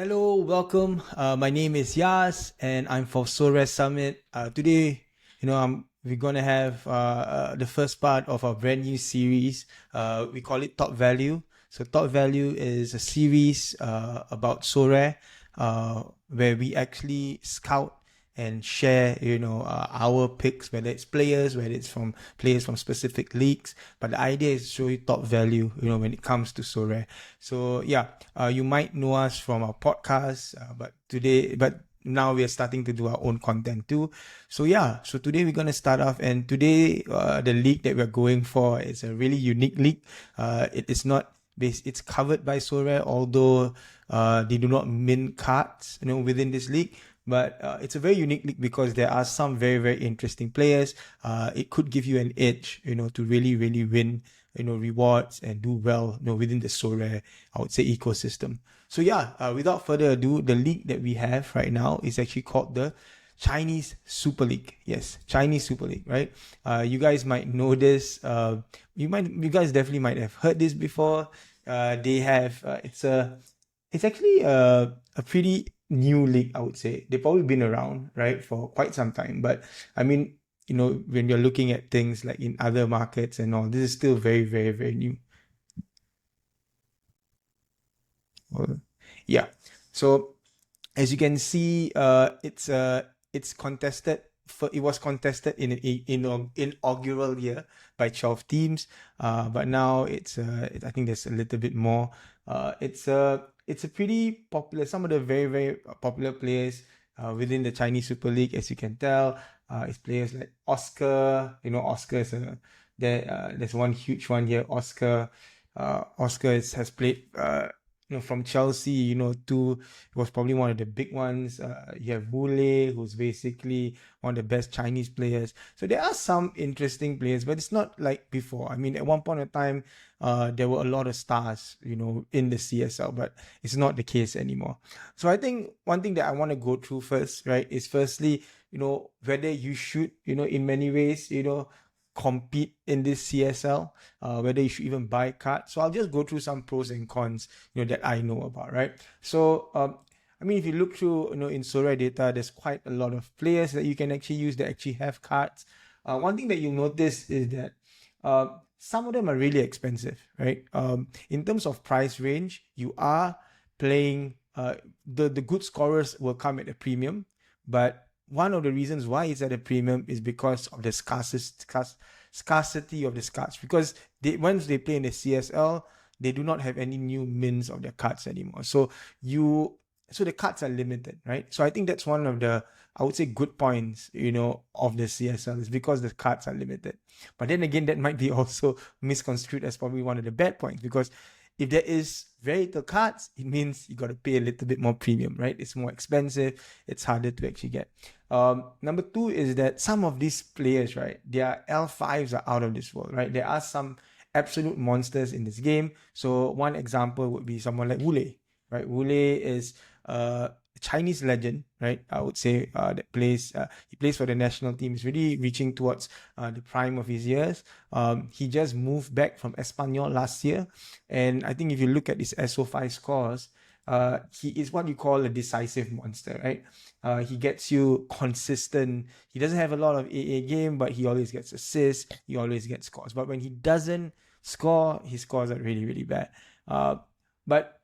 Hello, welcome. My name is Yas, and I'm for Sorare Summit. Today, we're gonna have the first part of our brand new series. We call it Top Value. So, Top Value is a series about Sorare, where we actually scout and share, our picks, whether it's players, whether it's from players from specific leagues. But the idea is to show you top value, when it comes to Sorare. So yeah, you might know us from our podcast, but now we are starting to do our own content too. So yeah, so today we're gonna start off, and today the league that we're going for is a really unique league. It is not based; it's covered by Sorare, although they do not mint cards, within this league. But it's a very unique league because there are some very, very interesting players. It could give you an edge, to really, really win, rewards and do well, within the Sorare, I would say, ecosystem. So yeah, without further ado, the league that we have right now is actually called the Chinese Super League. Yes, Chinese Super League, right? You guys might know this. You guys definitely might have heard this before. They have it's actually a pretty new league, I would say. They've probably been around, right, for quite some time. But I mean, when you're looking at things like in other markets and all, this is still very, very, very new. Yeah. So as you can see, it's contested. It was contested in an inaugural year by 12 teams, but now I think there's a little bit more. It's a pretty popular. Some of the very very popular players within the Chinese Super League, as you can tell, is players like Oscar. Oscar is there's one huge one here. Oscar has played from Chelsea, to was probably one of the big ones. You have Wule, who's basically one of the best Chinese players. So there are some interesting players, but it's not like before. I mean, at one point in time, there were a lot of stars, in the CSL, but it's not the case anymore. So I think one thing that I want to go through first, right, is firstly, whether you should, in many ways, compete in this CSL, whether you should even buy cards. So I'll just go through some pros and cons, that I know about, right? So, I mean, if you look through, in Sorare data, there's quite a lot of players that you can actually use that actually have cards. One thing that you'll notice is that some of them are really expensive, right? In terms of price range, you are playing, the good scorers will come at a premium, but one of the reasons why it's at a premium is because of the scarcity of the cards. Because once they play in the CSL, they do not have any new mints of their cards anymore. So the cards are limited, right? So I think that's one of the, I would say, good points, of the CSL, is because the cards are limited. But then again, that might be also misconstrued as probably one of the bad points, because if there is very little cards, it means you got to pay a little bit more premium, right? It's more expensive. It's harder to actually get. Number two is that some of these players, right, their L5s are out of this world, right? There are some absolute monsters in this game. So one example would be someone like Wule, right? Wule is a Chinese legend, right? I would say that he plays for the national team. He's really reaching towards the prime of his years. He just moved back from Espanyol last year, and I think if you look at his SO5 scores, he is what you call a decisive monster, right? He gets you consistent. He doesn't have a lot of AA game, but he always gets assists. He always gets scores. But when he doesn't score, his scores are really, really bad. But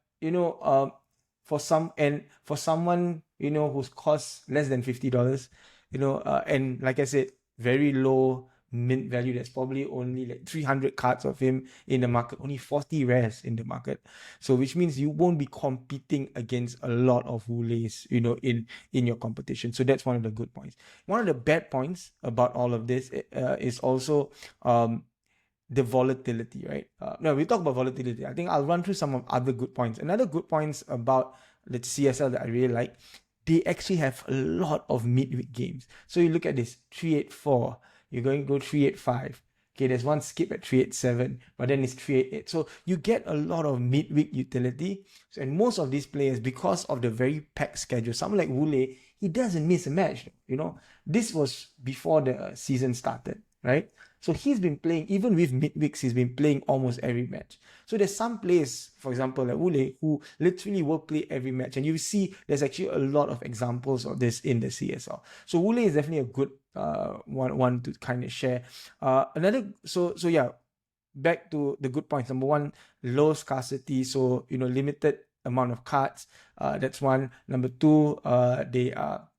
for someone who's cost less than $50, and like I said, very low mint value. That's probably only like 300 cards of him in the market, only 40 rares in the market. So which means you won't be competing against a lot of Wules, in your competition. So that's one of the good points. One of the bad points about all of this is also the volatility, right? No, we talk about volatility. I think I'll run through some of other good points. Another good points about the CSL that I really like, they actually have a lot of midweek games. So you look at this 384, you're going to go 385. Okay, there's one skip at 387, but then it's 388. So you get a lot of midweek utility. So, and most of these players, because of the very packed schedule, someone like Wule, he doesn't miss a match. This was before the season started, right? So he's been playing, even with midweeks, he's been playing almost every match. So there's some players, for example, like Wule, who literally will play every match. And you see there's actually a lot of examples of this in the CSL. So Wule is definitely a good one to kind of share. So yeah, back to the good points. Number one, low scarcity. So, limited amount of cards. That's one. Number two,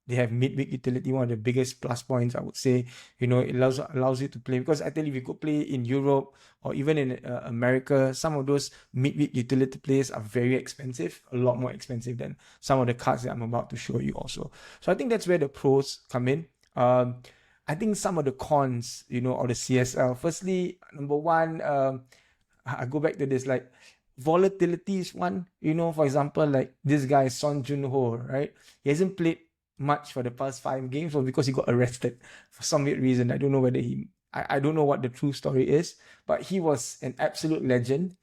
they have midweek utility, one of the biggest plus points, I would say. It allows you to play, because I tell you, if you go play in Europe or even in America, some of those midweek utility players are very expensive, a lot more expensive than some of the cards that I'm about to show you also. So I think that's where the pros come in. I think some of the cons, of the CSL. Firstly, number one, I go back to this, like, volatility is one. For example, like this guy, Son Jun-ho, right? He hasn't played much for the past 5 games, or because he got arrested for some weird reason. I don't know whether I don't know what the true story is, but he was an absolute legend.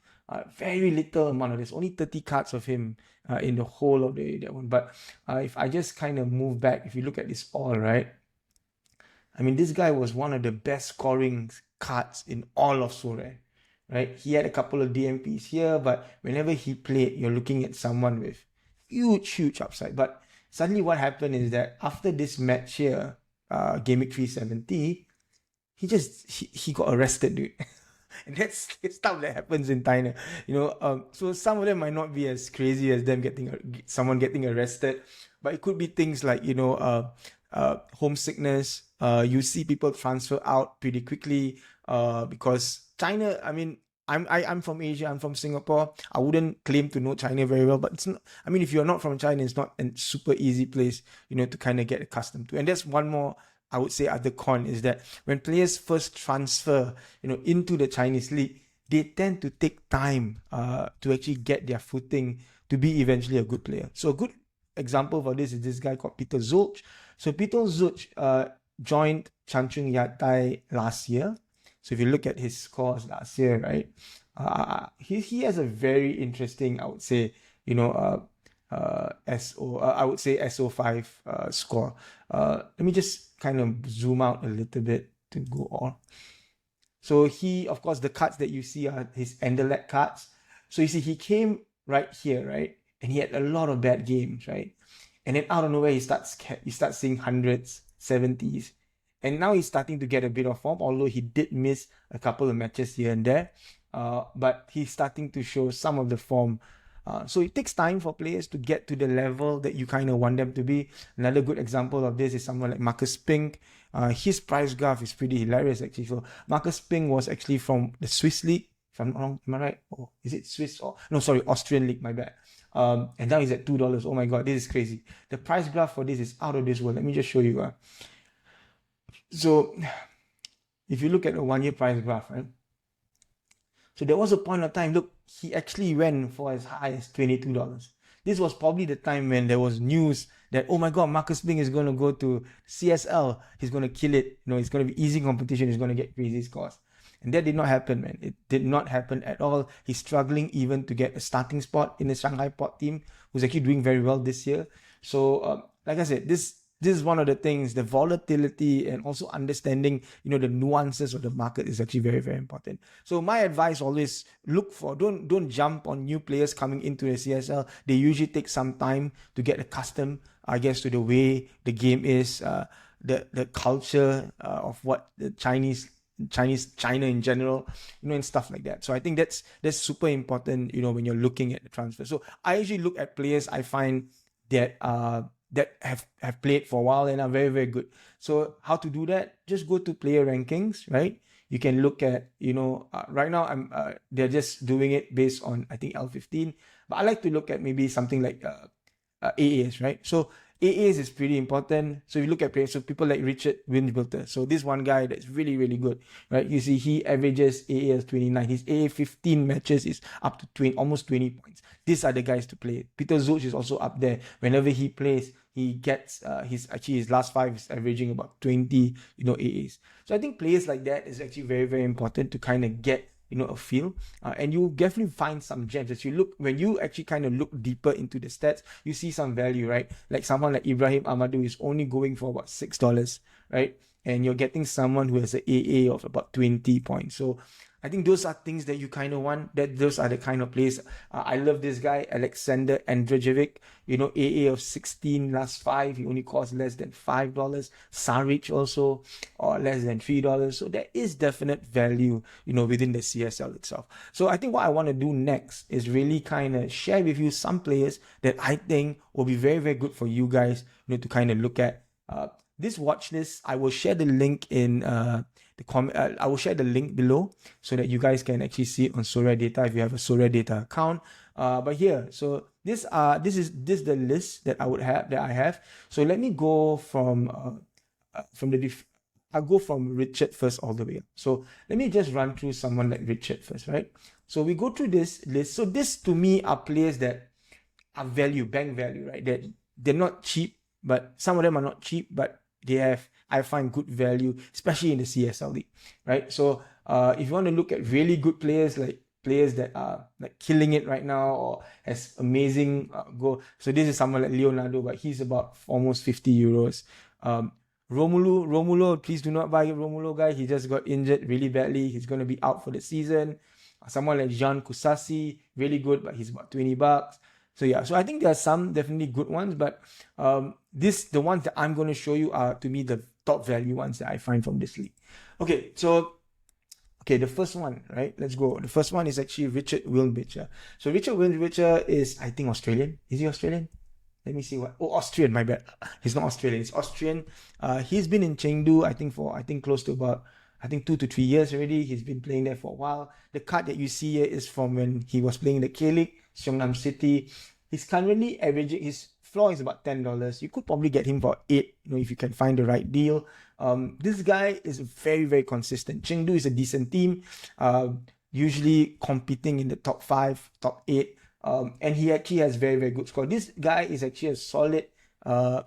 Very little amount of this, only 30 cards of him in the whole of that one. But if I just kind of move back, if you look at this all, right? I mean, this guy was one of the best scoring cards in all of Sorare, right? He had a couple of DMPs here, but whenever he played, you're looking at someone with huge upside. But suddenly what happened is that after this match here, Game Week 370, he got arrested, dude. And that's stuff that happens in China, so some of them might not be as crazy as them someone getting arrested, but it could be things like, homesickness. You see people transfer out pretty quickly, because China, I mean, I'm from Asia, I'm from Singapore. I wouldn't claim to know China very well, but it's not, I mean, if you're not from China, it's not a super easy place, to kind of get accustomed to. And that's one more, I would say, other con, is that when players first transfer, into the Chinese league, they tend to take time to actually get their footing to be eventually a good player. So a good example for this is this guy called Peter Zulch. So Peter Zulch joined Changchun Yatai last year. So if you look at his scores last year, right, he has a very interesting, I would say, I would say SO5 score. Let me just kind of zoom out a little bit to go on. So he, of course, the cards that you see are his Enderlet cards. So you see, he came right here, right, and he had a lot of bad games, right, and then out of nowhere, you start seeing hundreds, 70s, and now he's starting to get a bit of form, although he did miss a couple of matches here and there, but he's starting to show some of the form. So it takes time for players to get to the level that you kind of want them to be. Another good example of this is someone like Marcus Pink. His price graph is pretty hilarious, actually. So Marcus Pink was actually from the Swiss league, if I'm not wrong. Am I right? Oh, is it Swiss? No, sorry, Austrian league, my bad. And now he's at $2. Oh my God, this is crazy. The price graph for this is out of this world. Let me just show you. So if you look at the 1-year price graph, right? So there was a point of time, look, he actually went for as high as $22. This was probably the time when there was news that, oh my God, Marcus Pink is going to go to CSL. He's going to kill it. It's going to be easy competition. He's going to get crazy scores. And that did not happen, man. It did not happen at all. He's struggling even to get a starting spot in the Shanghai Pot team, who's actually doing very well this year. So, like I said, this is one of the things, the volatility and also understanding, the nuances of the market is actually very, very important. So my advice, always don't jump on new players coming into the CSL. They usually take some time to get accustomed, I guess, to the way the game is, the culture of what the China in general, and stuff like that. So I think that's super important, when you're looking at the transfer. So I usually look at players I find that have played for a while and are very, very good. So how to do that? Just go to player rankings, right? You can look at, right now they're just doing it based on, I think, L15, but I like to look at maybe something like AAs, right? So AAs is pretty important. So you look at players, so people like Richard Winchbilter. So this one guy that's really, really good, right? You see, he averages AAs 29. His AA 15 matches is up to almost 20 points. These are the guys to play. Peter Zulch is also up there. Whenever he plays, he gets his last 5 is averaging about 20, AAs. So I think players like that is actually very, very important to kind of get a feel, and you definitely find some gems. When you actually kind of look deeper into the stats, you see some value, right? Like someone like Ibrahim Amadou is only going for about $6, right? and you're getting someone who has an AA of about 20 points. So I think those are things that you kind of want. That those are the kind of players. I love this guy, Alexander Andrejevic. You know, AA of 16 last 5. He only costs less than $5. Saric also, or less than $3. So there is definite value, you know, within the CSL itself. So I think what I want to do next is really kind of share with you some players that I think will be very, very good for you guys, you know, to kind of look at. This watch list, I will share the link in I will share the link below so that you guys can actually see it on Sorare Data if you have a Sorare Data account. But here, so this is the list that I have. So let me go from I'll go from Richard first all the way up. So let me just run through someone like Richard first, right? So we go through this list. So this to me are players that are bank value, right? That they're not cheap, but some of them are not cheap, but they have, I find, good value, especially in the CSL league, right? So if you want to look at really good players, like players that are like killing it right now or has amazing goal. So this is someone like Leonardo, but he's about almost 50 euros. Romulo, please do not buy Romulo, guy. He just got injured really badly. He's going to be out for the season. Someone like Jean Kusasi, really good, but he's about $20. So yeah, so I think there are some definitely good ones, but the ones that I'm going to show you are, to me, the top value ones that I find from this league. Okay, so the first one, right? Let's go. The first one is actually Richard Wilmbicher. So Richard Wilmbicher is, I think, Australian. Is he Australian? Let me see what. Oh, Austrian, my bad. He's not Australian, he's Austrian. He's been in Chengdu, I think close to about 2 to 3 years already. He's been playing there for a while. The card that you see here is from when he was playing in the K-League, Seongnam City. He's currently averaging, his floor is about $10. You could probably get him for 8, you know, if you can find the right deal. This guy is very, very consistent. Chengdu is a decent team, usually competing in the top 5, top 8. And he actually has very, very good score. This guy is actually a solid, I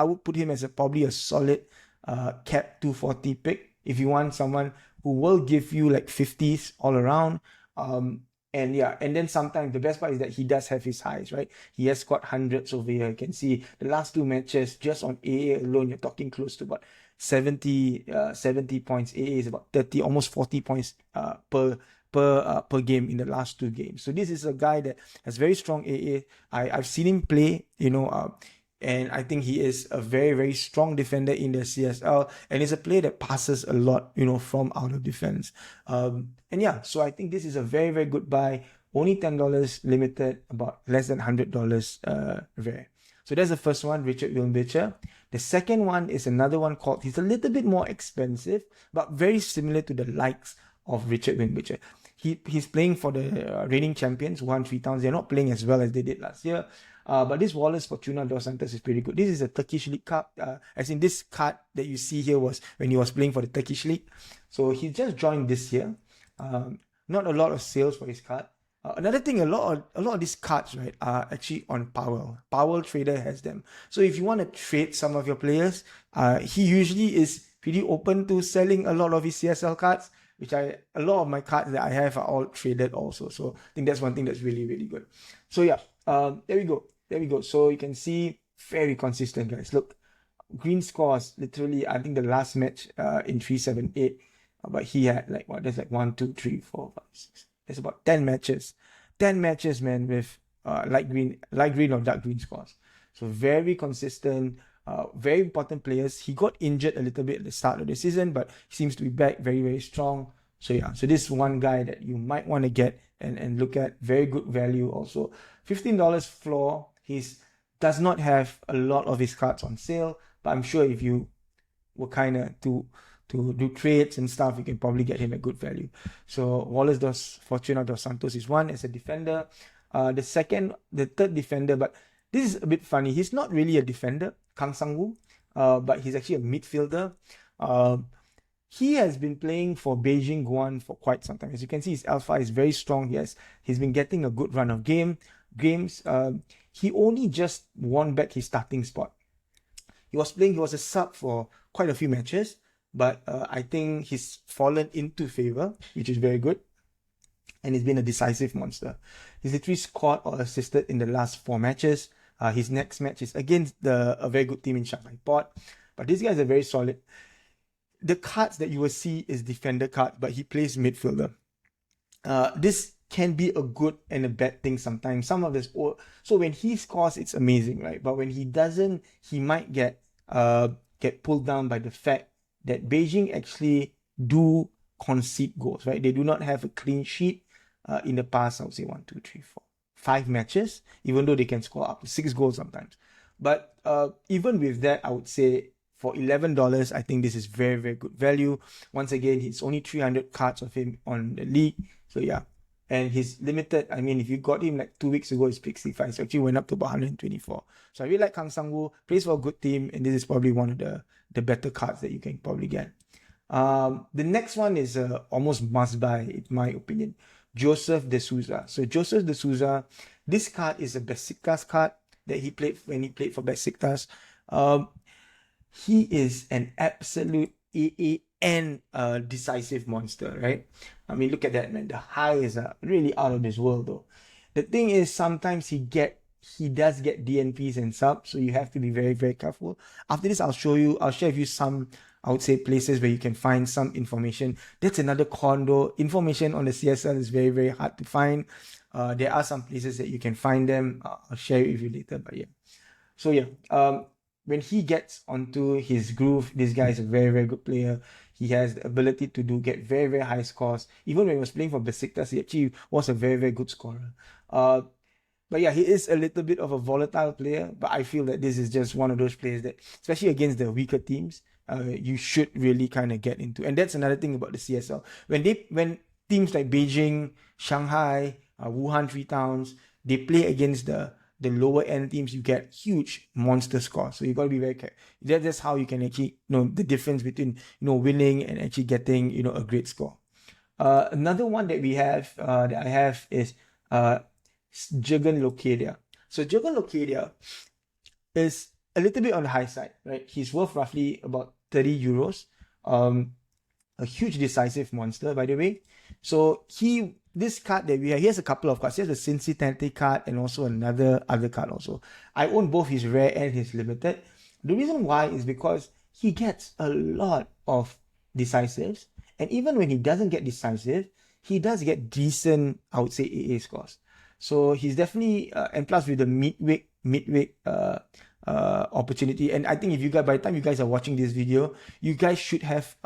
would put him as probably a solid cap 240 pick if you want someone who will give you like 50s all around. And yeah, and then sometimes the best part is that he does have his highs, right? He has scored hundreds over here. You can see the last 2 matches, just on AA alone, you're talking close to about 70 points. AA is about 30, almost 40 points per game in the last 2 games. So this is a guy that has very strong AA. I've seen him play, you know, and I think he is a very, very strong defender in the CSL, and is a player that passes a lot, you know, from out of defense. And yeah, so I think this is a very, very good buy. Only $10 limited, about less than $100 rare. So that's the first one, Richard Wilmbicher. The second one is another one called, he's a little bit more expensive, but very similar to the likes of Richard Wilmbicher. He's playing for the reigning champions, 1-3 Towns. They're not playing as well as they did last year. But this Wallace Fortuna dos Santos is pretty good. This is a Turkish League Cup. As in this card that you see here was when he was playing for the Turkish League. So he just joined this year. Not a lot of sales for his card. Another thing, a lot of these cards, right, are actually on Powell. Powell Trader has them. So if you want to trade some of your players, he usually is pretty open to selling a lot of his CSL cards, which a lot of my cards that I have are all traded also. So I think that's one thing that's really, really good. So yeah, there we go. So you can see very consistent, guys. Look, green scores, literally, I think the last match in 378, but he had like, what, there's like 1, 2, 3, 4, 5, 6. There's about 10 matches. 10 matches, man, with light green or dark green scores. So very consistent, very important players. He got injured a little bit at the start of the season, but he seems to be back very, very strong. So yeah, so this is one guy that you might want to get and look at. Very good value also. $15 floor. He does not have a lot of his cards on sale, but I'm sure if you were kind of to do trades and stuff, you can probably get him at good value. So Wallace Fortuna dos Santos is one as a defender. The third defender, but this is a bit funny. He's not really a defender, Kansang Woo, but he's actually a midfielder. He has been playing for Beijing Guan for quite some time. As you can see, his alpha is very strong. He's been getting a good run of games. He only just won back his starting spot. He was a sub for quite a few matches, but I think he's fallen into favor, which is very good. And he's been a decisive monster. He's literally scored or assisted in the last 4 matches. His next match is against a very good team in Shanghai Port. But this guy is a very solid. the cards that you will see is defender card, but he plays midfielder. This can be a good and a bad thing sometimes. Some of this, so when he scores, it's amazing, right? But when he doesn't, he might get pulled down by the fact that Beijing actually do concede goals, right? They do not have a clean sheet in the past. I would say 1, 2, 3, 4, 5 matches, even though they can score up to 6 goals sometimes. But even with that, I would say for $11, I think this is very, very good value. Once again, it's only 300 cards of him on the league. So yeah, and he's limited. I mean, if you got him like 2 weeks ago, his pick 65. So actually went up to about 124. So I really like Kansang Woo, plays for a good team, and this is probably one of the better cards that you can probably get. The next one is almost must buy, in my opinion. Joseph de Souza. So Joseph de Souza, this card is a Besiktas card that he played when he played for Besiktas. He is an absolute and decisive monster, right? I mean, look at that, man. The highs are really out of this world, though. The thing is, sometimes he does get DNPs and subs, so you have to be very, very careful. After this, I'll share with you some, I would say, places where you can find some information. That's another condo. Information on the CSL is very, very hard to find. There are some places that you can find them. I'll share it with you later, but yeah. So yeah, when he gets onto his groove, this guy is a very, very good player. He has the ability to get very, very high scores. Even when he was playing for Besiktas, he actually was a very, very good scorer. But yeah, he is a little bit of a volatile player, but I feel that this is just one of those players that, especially against the weaker teams, you should really kind of get into. And that's another thing about the CSL. When teams like Beijing, Shanghai, Wuhan Three Towns, they play against the lower end teams, you get huge monster scores. So you got to be very careful. That's how you can actually know the difference between winning and actually getting a great score. Another one that we have that I have is Jurgen Locadia. So Jurgen Locadia is a little bit on the high side, right? He's worth roughly about 30 euros. A huge decisive monster, by the way. So this card that we have, he has a couple of cards. He has a Cincinnati card and also other card also. I own both his rare and his limited. The reason why is because he gets a lot of decisives, and even when he doesn't get decisive, he does get decent, I would say, AA scores. So he's definitely and plus with the midweek opportunity, and I think if you guys, by the time you guys are watching this video, you guys should have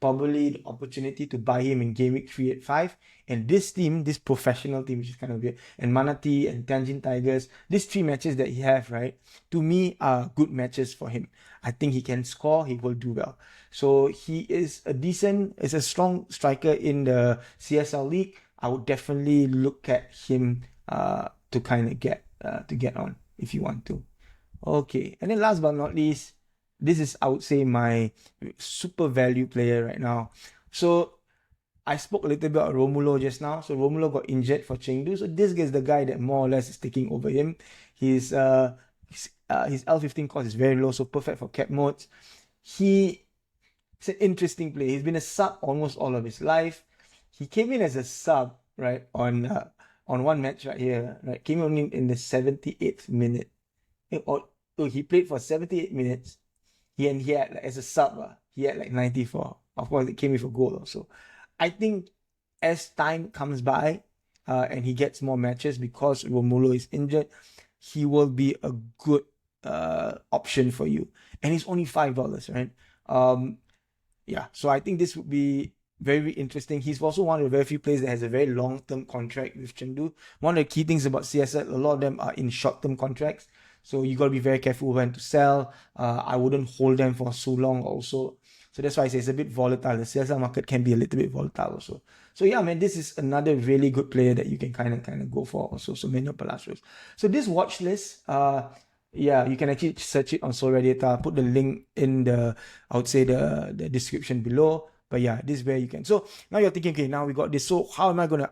probably the opportunity to buy him in game week 3 at 5. And this team, this professional team, which is kind of weird, and Manati and Tianjin Tigers, these 3 matches that he have, right, to me are good matches for him. I think he can score, he will do well. So he is a strong striker in the CSL league. I would definitely look at him to kind of get on if you want to. Okay, and then last but not least, this is, I would say, my super value player right now. So I spoke a little bit about Romulo just now. So Romulo got injured for Chengdu. So this is the guy that more or less is taking over him. His L15 cost is very low, so perfect for cap modes. He's an interesting player. He's been a sub almost all of his life. He came in as a sub, right, on one match right here. Right, came in the 78th minute. He played for 78 minutes. He had like, as a sub, he had like 94. Of course, it came with a goal also. I think as time comes by and he gets more matches because Romulo is injured, he will be a good option for you. And it's only $5, right? Yeah, so I think this would be very interesting. He's also one of the very few players that has a very long-term contract with Chengdu. One of the key things about CSL, a lot of them are in short-term contracts. So you got to be very careful when to sell. I wouldn't hold them for so long also. So that's why I say it's a bit volatile. The CSL market can be a little bit volatile also. So yeah, man, this is another really good player that you can kind of go for also. So Manuel Palacios. So this watch list, yeah, you can actually search it on Sorare Data. I'll put the link in the description below. But yeah, this is where you can. So now you're thinking, okay, now we got this. So how am I going to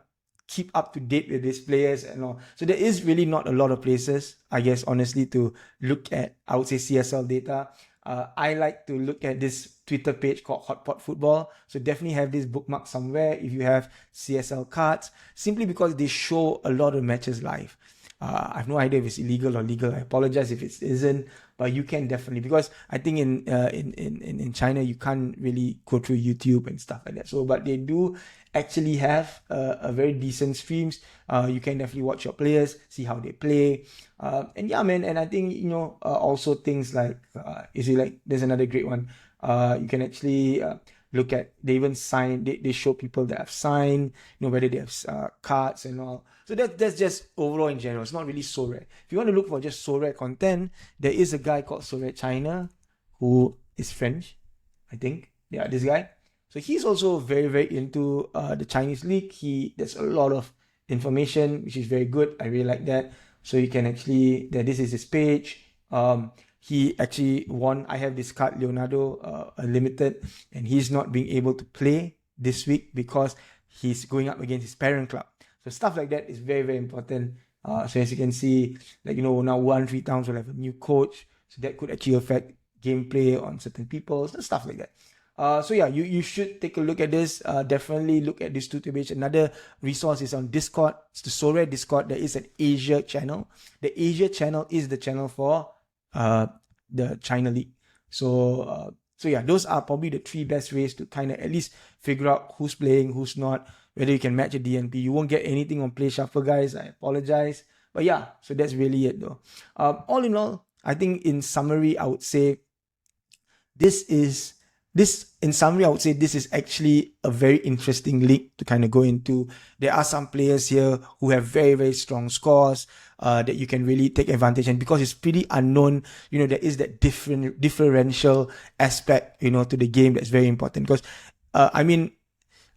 keep up to date with these players and all? So there is really not a lot of places, I guess, honestly, to look at, I would say, CSL data. I like to look at this Twitter page called Hotpot Football. So definitely have this bookmark somewhere if you have CSL cards, simply because they show a lot of matches live. I have no idea if it's illegal or legal. I apologize if it isn't. but you can definitely, because I think in China you can't really go through YouTube and stuff like that. So, but they do actually have a very decent streams. You can definitely watch your players, see how they play, and yeah, man. And I think also things like there's another great one. You can actually look at, they even sign, they show people that have signed, whether they have cards and all. So that's just overall in general. It's not really Sorare. If you want to look for just Sorare content, there is a guy called Sorare China who is French, I think. Yeah, this guy. So he's also very, very into the Chinese league. There's a lot of information, which is very good. I really like that. So you can actually, this is his page. He actually won. I have this card, Leonardo, a limited, and he's not being able to play this week because he's going up against his parent club. So stuff like that is very, very important. So as you can see, now 1-3 towns will have a new coach. So that could actually affect gameplay on certain people, stuff like that. So yeah, you should take a look at this. Definitely look at this tutorial. Another resource is on Discord. It's the Sorare Discord. There is an Asia channel. The Asia channel is the channel for the China League. So yeah, those are probably the 3 best ways to kind of at least figure out who's playing, who's not, whether you can match a DNP. You won't get anything on Play Shuffle, guys. I apologize. But yeah, so that's really it though. All in all, I think in summary, I would say this is actually a very interesting league to kind of go into. There are some players here who have very, very strong scores that you can really take advantage. And because it's pretty unknown, there is that differential aspect, to the game that's very important. Because,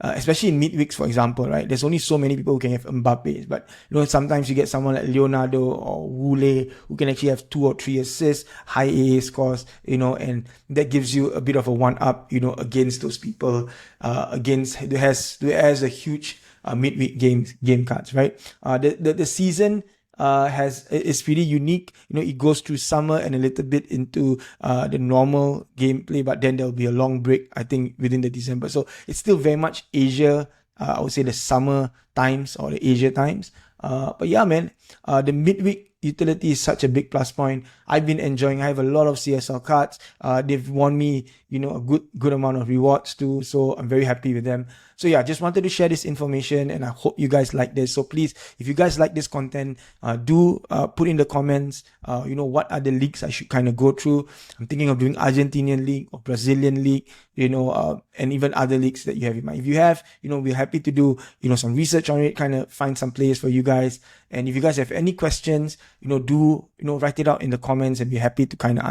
especially in midweeks, for example, right? There's only so many people who can have Mbappe, but sometimes you get someone like Leonardo or Wule who can actually have 2 or 3 assists, high AA scores, and that gives you a bit of a one-up, against those people, who has a huge midweek game cards, right? The season is pretty unique. It goes through summer and a little bit into the normal gameplay, but then there'll be a long break, I think, within the December. So it's still very much Asia. I would say the summer times or the Asia times. But yeah, man, the midweek utility is such a big plus point. I've been enjoying. I have a lot of CSL cards. They've won me, a good amount of rewards too. So I'm very happy with them. So yeah, just wanted to share this information, and I hope you guys like this. So please, if you guys like this content, do put in the comments, what are the leagues I should kind of go through. I'm thinking of doing Argentinian league or Brazilian league, and even other leagues that you have in mind. If you have, we're happy to do, some research on it, kind of find some players for you guys. And if you guys have any questions, do write it out in the comments, and we're happy to kind of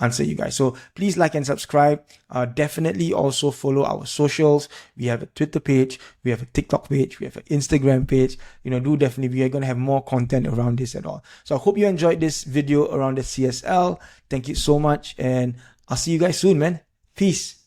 answer you guys. So please like and subscribe. Definitely also follow our socials. We have a Twitter page, we have a TikTok page, we have an Instagram page. Do definitely, we are going to have more content around this at all. So I hope you enjoyed this video around the CSL. Thank you so much, and I'll see you guys soon, man. Peace.